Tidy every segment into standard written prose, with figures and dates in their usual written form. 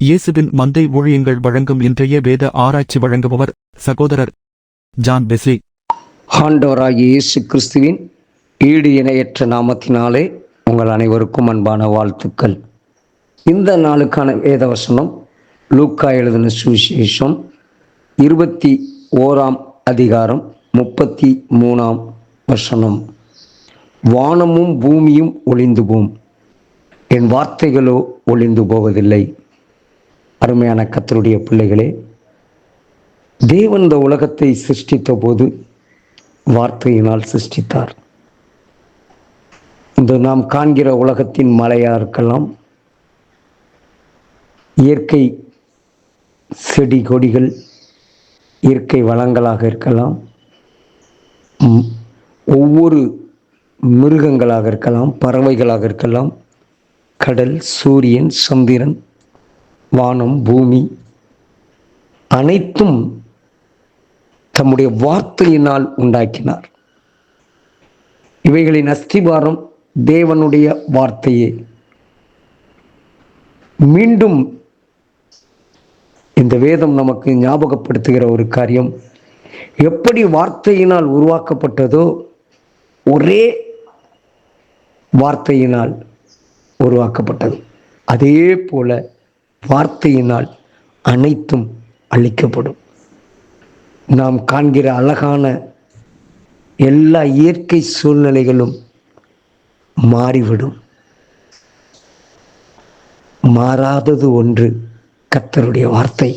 இயேசுவின் மந்தை ஊழியங்கள் வழங்கும் இன்றைய வேத ஆராய்ச்சி வழங்குபவர் சகோதரர் ஜான் பெஸ்லி. ஆண்டவராகிய இயேசு கிறிஸ்துவின் ஈடு இணையற்ற நாமத்தினாலே உங்கள் அனைவருக்கும் அன்பான வாழ்த்துக்கள். இந்த நாளுக்கான வேதவசனம் லூக்கா எழுதின சுவிசேஷம் 21 அதிகாரம் 33 வசனம். வானமும் பூமியும் ஒளிந்து போம், என் வார்த்தைகளோ ஒளிந்து போவதில்லை. அருமையான கர்த்தருடைய பிள்ளைகளே, தேவன் இந்த உலகத்தை சிருஷ்டித்த போது வார்த்தையினால் சிருஷ்டித்தார். இந்த நாம் காண்கிற உலகத்தின் மலையாக இருக்கலாம், இயற்கை செடி கொடிகள், இயற்கை வளங்களாக இருக்கலாம், ஒவ்வொரு மிருகங்களாக இருக்கலாம், பறவைகளாக இருக்கலாம், கடல், சூரியன், சந்திரன், வானம், பூமி அனைத்தும் தம்முடைய வார்த்தையினால் உண்டாக்கினார். இவைகளின் அஸ்திபாரம் தேவனுடைய வார்த்தையே. மீண்டும் இந்த வேதம் நமக்கு ஞாபகப்படுத்துகிற ஒரு காரியம், எப்படி வார்த்தையினால் உருவாக்கப்பட்டதோ ஒரே வார்த்தையினால் உருவாக்கப்பட்டது, அதே போல வார்த்தையினால் அனைத்தும் அழிக்கப்படும். நாம் காண்கிற அழகான எல்லா இயற்கை சூழ்நிலைகளும் மாறிவிடும். மாறாதது ஒன்று, கர்த்தருடைய வார்த்தை.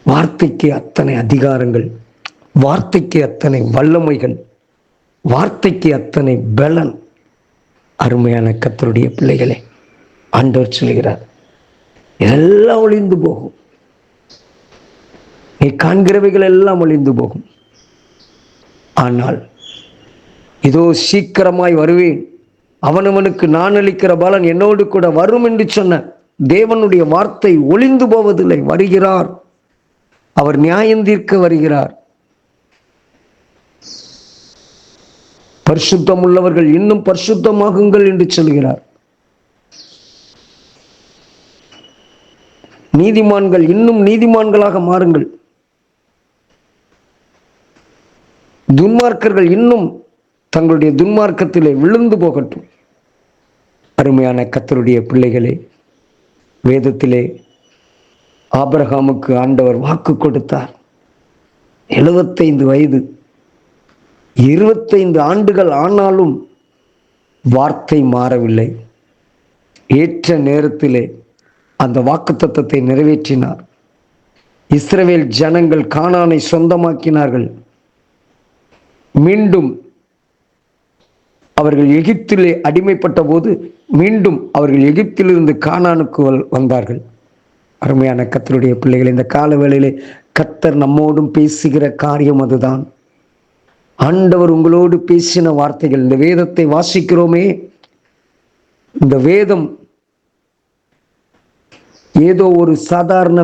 வார்த்தைக்கு அத்தனை அதிகாரங்கள், வார்த்தைக்கு அத்தனை வல்லமைகள், வார்த்தைக்கு அத்தனை பலன். அருமையான கர்த்தருடைய பிள்ளைகளே, ஆண்டவர் சொல்கிறார், எல்லாம் ஒளிந்து போகும், நீ காண்கிறவைகள் எல்லாம் ஒளிந்து போகும், ஆனால் இதோ சீக்கிரமாய் வருவேன், அவனவனுக்கு நான் அளிக்கிற பலன் என்னோடு கூட வரும் என்று சொன்ன தேவனுடைய வார்த்தை ஒளிந்து போவதில்லை. வருகிறார், அவர் நியாயம் தீர்க்க வருகிறார். பரிசுத்தம் உள்ளவர்கள் இன்னும் பரிசுத்தமாகுங்கள் என்று சொல்கிறார். நீதிமான்கள் இன்னும் நீதிமான்களாக மாறுங்கள், துன்மார்க்கர்கள் இன்னும் தங்களுடைய துன்மார்க்கத்திலே விழுந்து போகட்டும். அருமையான கர்த்தருடைய பிள்ளைகளே, வேதத்திலே ஆபிரகாமுக்கு ஆண்டவர் வாக்கு கொடுத்தார். 75 வயது, 25 ஆண்டுகள் ஆனாலும் வார்த்தை மாறவில்லை. ஏற்ற நேரத்திலே அந்த வாக்குத்தத்தத்தை நிறைவேற்றினார். இஸ்ரவேல் ஜனங்கள் கானானை சொந்தமாக்கினார்கள். மீண்டும் அவர்கள் எகிப்திலே அடிமைப்பட்ட போது மீண்டும் அவர்கள் எகிப்திலிருந்து கானானுக்கு வந்தார்கள். அருமையான கர்த்தருடைய பிள்ளைகள், இந்த கால வேளையிலே கர்த்தர் நம்மோடும் பேசுகிற காரியம் அதுதான். ஆண்டவர் உங்களோடு பேசின வார்த்தைகள். இந்த வேதத்தை வாசிக்கிறோமே, இந்த வேதம் ஏதோ ஒரு சாதாரண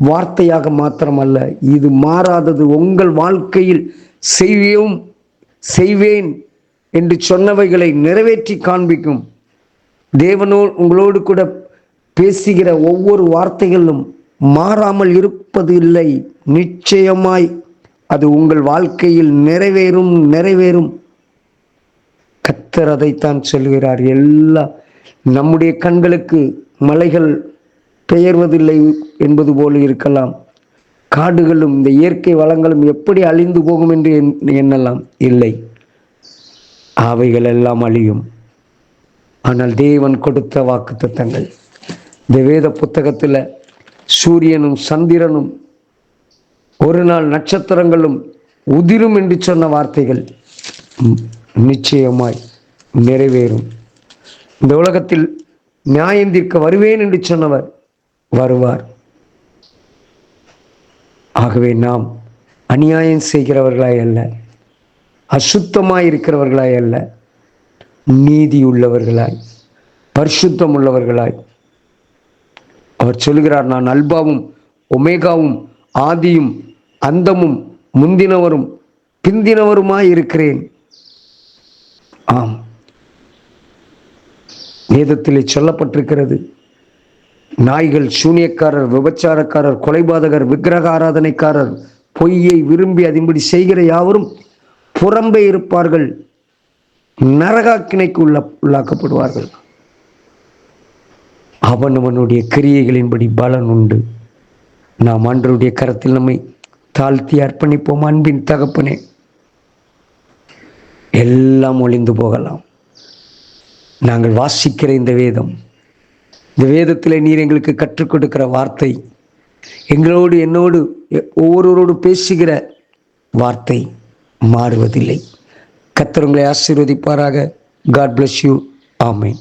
வார்த்தையாக மாத்திரமல்ல, இது மாறாதது. உங்கள் வாழ்க்கையில் செய்வேன் என்று சொன்னவைகளை நிறைவேற்றி காண்பிக்கும். தேவனோடு உங்களோடு கூட பேசுகிற ஒவ்வொரு வார்த்தைகளும் மாறாமல் இருப்பது இல்லை. நிச்சயமாய் அது உங்கள் வாழ்க்கையில் நிறைவேறும். கர்த்தர் அதைத்தான் சொல்கிறார். எல்லா நம்முடைய கண்களுக்கு மலைகள் பெயர்வதில்லை என்பது போல இருக்கலாம், காடுகளும் இந்த இயற்கை வளங்களும் எப்படி அழிந்து போகும் என்று எண்ணலாம். இல்லை, அவைகள் எல்லாம் அழியும். ஆனால் தேவன் கொடுத்த வாக்குத்தத்தங்கள், இந்த வேத புத்தகத்தில் சூரியனும் சந்திரனும் ஒரு நாள் நட்சத்திரங்களும் உதிரும் என்று சொன்ன வார்த்தைகள் நிச்சயமாய் நிறைவேறும். இந்த உலகத்தில் நியாயம் தீர்க்க வருவேன் என்று சொன்னவர் வருவார். ஆகவே நாம் அநியாயம் செய்கிறவர்களாய் அல்ல, அசுத்தமாய் இருக்கிறவர்களாய் அல்ல, நீதி உள்ளவர்களாய், பரிசுத்தம் உள்ளவர்களாய். அவர் சொல்கிறார், நான் அல்பாவும் ஒமேகாவும் ஆதியும் அந்தமும் முந்தினவரும் பிந்தினவருமாய் இருக்கிறேன். ஆம், வேதத்திலே சொல்லப்பட்டிருக்கிறது, நாய்கள், சூனியக்காரர், விபச்சாரக்காரர், கொலைபாதகர், விக்கிரக ஆராதனைக்காரர், பொய்யை விரும்பி அதின்படி செய்கிற யாவரும் புறம்பே இருப்பார்கள், நரகாக்கினைக்கு உள்ளாக்கப்படுவார்கள். அவனுடைய கிரியைகளின்படி பலன் உண்டு. நாம் ஆண்டவருடைய கரத்தில் நம்மை தாழ்த்தி அர்ப்பணிப்போம். அன்பின் தகப்பனே, எல்லாம் ஒளிந்து போகலாம். நாங்கள் வாசிக்கிற இந்த வேதத்தில் நீர் எங்களுக்கு கற்றுக் கொடுக்கிற வார்த்தை, எங்களோடு என்னோடு ஒவ்வொருவரோடு பேசுகிற வார்த்தை மாறுவதில்லை. கர்த்தர் உங்களை ஆசீர்வதிப்பாராக. God bless you. ஆமென்.